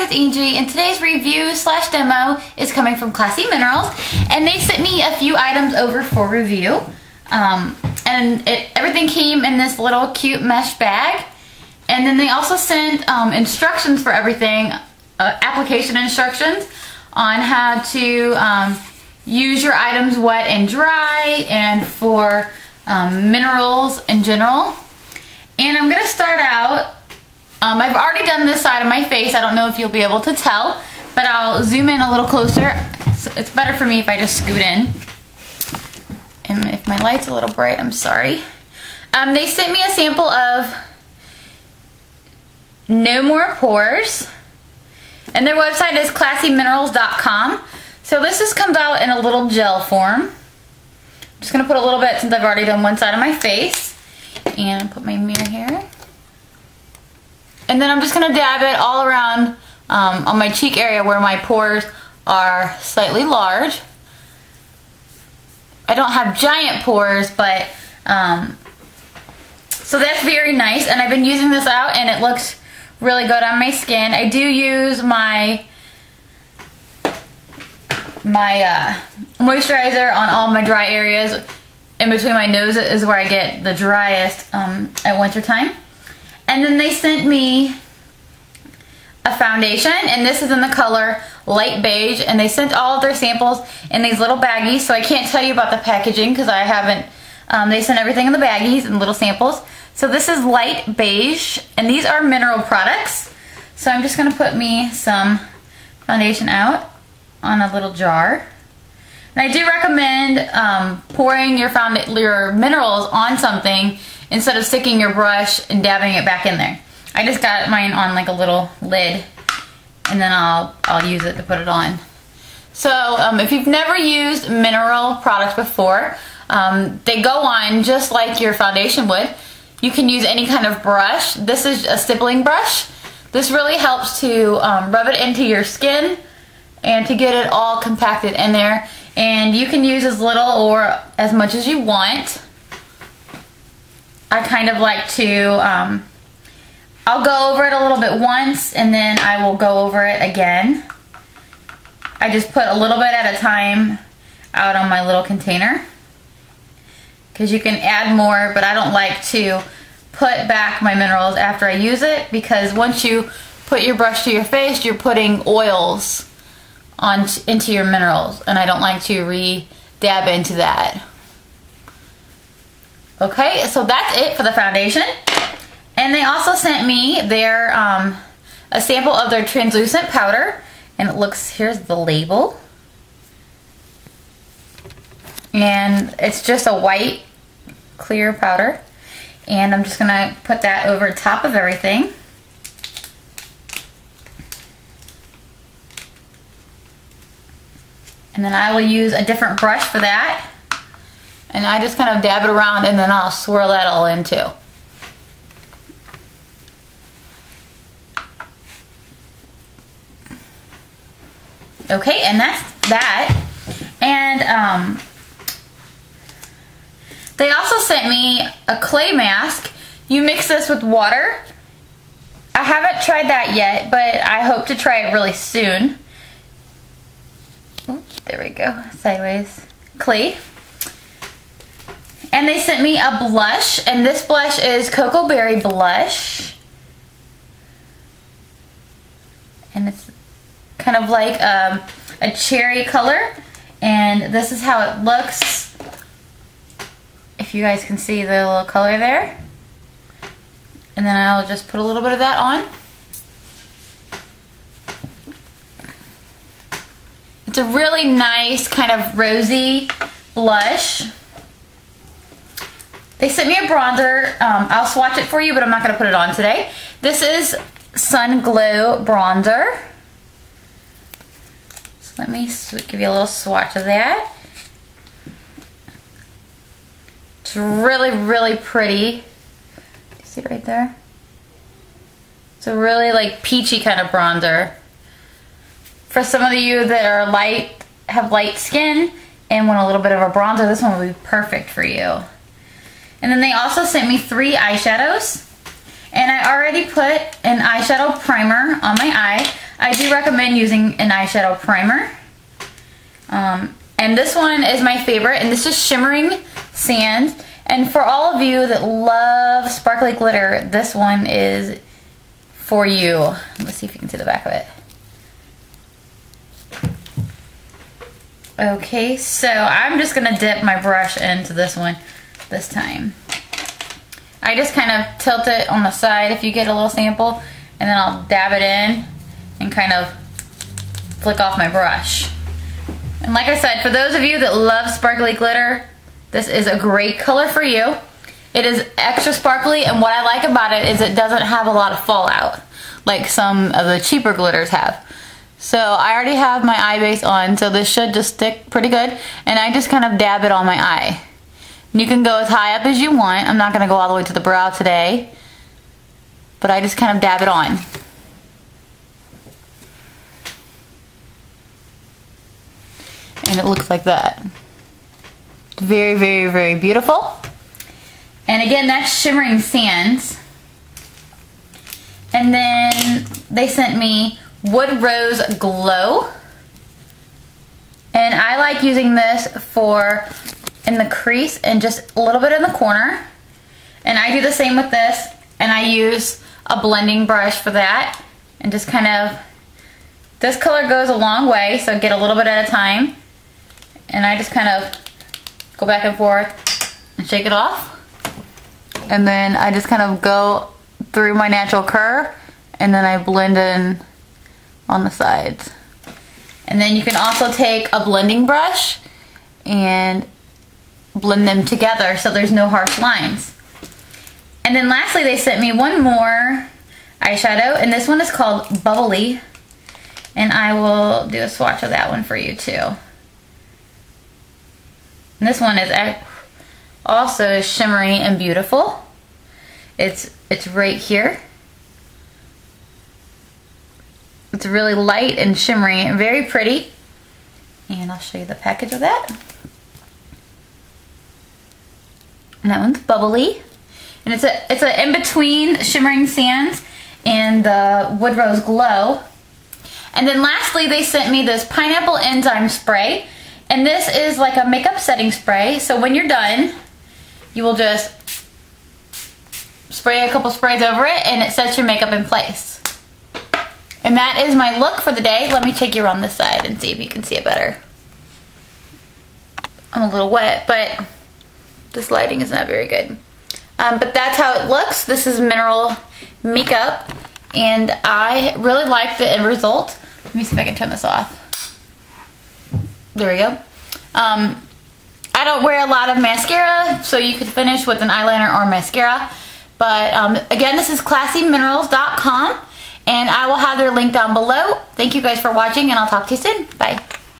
it's Angie, and today's review slash demo is coming from Classy Minerals, and they sent me a few items over for review. Everything came in this little cute mesh bag, and then they also sent instructions for everything, application instructions on how to use your items wet and dry, and for minerals in general. And I'm gonna start out. I've already done this side of my face. I don't know if you'll be able to tell, but I'll zoom in a little closer. It's better for me if I just scoot in. And if my light's a little bright, I'm sorry. They sent me a sample of No More Pores, and their website is classyminerals.com. So this comes out in a little gel form. I'm just gonna put a little bit since I've already done one side of my face, and put my mirror here. And then I'm just going to dab it all around on my cheek area where my pores are slightly large. I don't have giant pores, but so that's very nice. And I've been using this out, and it looks really good on my skin. I do use my moisturizer on all my dry areas. In between my nose is where I get the driest at winter time. And then they sent me a foundation, and this is in the color light beige, and they sent all of their samples in these little baggies, so I can't tell you about the packaging because I haven't, they sent everything in the baggies and little samples. So this is light beige, and these are mineral products. So I'm just going to put me some foundation out on a little jar. And I do recommend pouring your minerals on something instead of sticking your brush and dabbing it back in there. I just got mine on like a little lid, and then I'll use it to put it on. So if you've never used mineral products before, they go on just like your foundation would. You can use any kind of brush. This is a stippling brush. This really helps to rub it into your skin and to get it all compacted in there. And you can use as little or as much as you want. I kind of like to, I'll go over it a little bit once, and then I will go over it again. I just put a little bit at a time out on my little container, because you can add more, but I don't like to put back my minerals after I use it, because once you put your brush to your face, you're putting oils into your minerals, and I don't like to re-dab into that. Okay, so that's it for the foundation. And they also sent me their a sample of their translucent powder, and it looks, here's the label, and it's just a white clear powder, and I'm just gonna put that over top of everything. And then I will use a different brush for that. And I just kind of dab it around, and then I'll swirl that all in too. Okay, and that's that. And they also sent me a clay mask. You mix this with water. I haven't tried that yet, but I hope to try it really soon. Oops, there we go, sideways. Clay. And they sent me a blush, and this blush is Cocoa Berry Blush. And it's kind of like a cherry color, and this is how it looks. If you guys can see the little color there. And then I'll just put a little bit of that on. It's a really nice kind of rosy blush. They sent me a bronzer. I'll swatch it for you, but I'm not going to put it on today. This is Sun Glow Bronzer. So let me give you a little swatch of that. It's really, really pretty. Do you see it right there? It's a really like peachy kind of bronzer. For some of you that are have light skin and want a little bit of a bronzer, this one will be perfect for you. And then they also sent me 3 eyeshadows. And I already put an eyeshadow primer on my eye. I do recommend using an eyeshadow primer. And this one is my favorite, and this is Shimmering Sands. And for all of you that love sparkly glitter, this one is for you. Let's see if you can see the back of it. Okay, so I'm just gonna dip my brush into this one this time. I just kind of tilt it on the side if you get a little sample, and then I'll dab it in and kind of flick off my brush. And like I said, for those of you that love sparkly glitter, this is a great color for you. It is extra sparkly, and what I like about it is it doesn't have a lot of fallout like some of the cheaper glitters have. So I already have my eye base on, so this should just stick pretty good, and I just kind of dab it on my eye. You can go as high up as you want. I'm not going to go all the way to the brow today, but I just kind of dab it on. And it looks like that. Very, very, very beautiful. And again, that's Shimmering Sands. And then they sent me Wood Rose Glow. And I like using this for in the crease and just a little bit in the corner. And I do the same with this, and I use a blending brush for that. And just kind of, this color goes a long way, so get a little bit at a time. And I just kind of go back and forth and shake it off. And then I just kind of go through my natural curve, and then I blend in on the sides. And then you can also take a blending brush and blend them together so there's no harsh lines. And then lastly, they sent me one more eyeshadow, and this one is called Bubbly. And I will do a swatch of that one for you too. And this one is also shimmery and beautiful. It's right here. It's really light and shimmery and very pretty. And I'll show you the package of that. And that one's Bubbly. And it's a in-between Shimmering Sands and the Wood Rose Glow. And then lastly, they sent me this Pineapple Enzyme Spray. And this is like a makeup setting spray. So when you're done, you will just spray a couple sprays over it, and it sets your makeup in place. And that is my look for the day. Let me take you around this side and see if you can see it better. I'm a little wet, but this lighting is not very good. But that's how it looks. This is mineral makeup, and I really like the end result. Let me see if I can turn this off. There we go. I don't wear a lot of mascara, so you could finish with an eyeliner or mascara. But again, this is ClassyMinerals.com, and I will have their link down below. Thank you guys for watching, and I'll talk to you soon. Bye.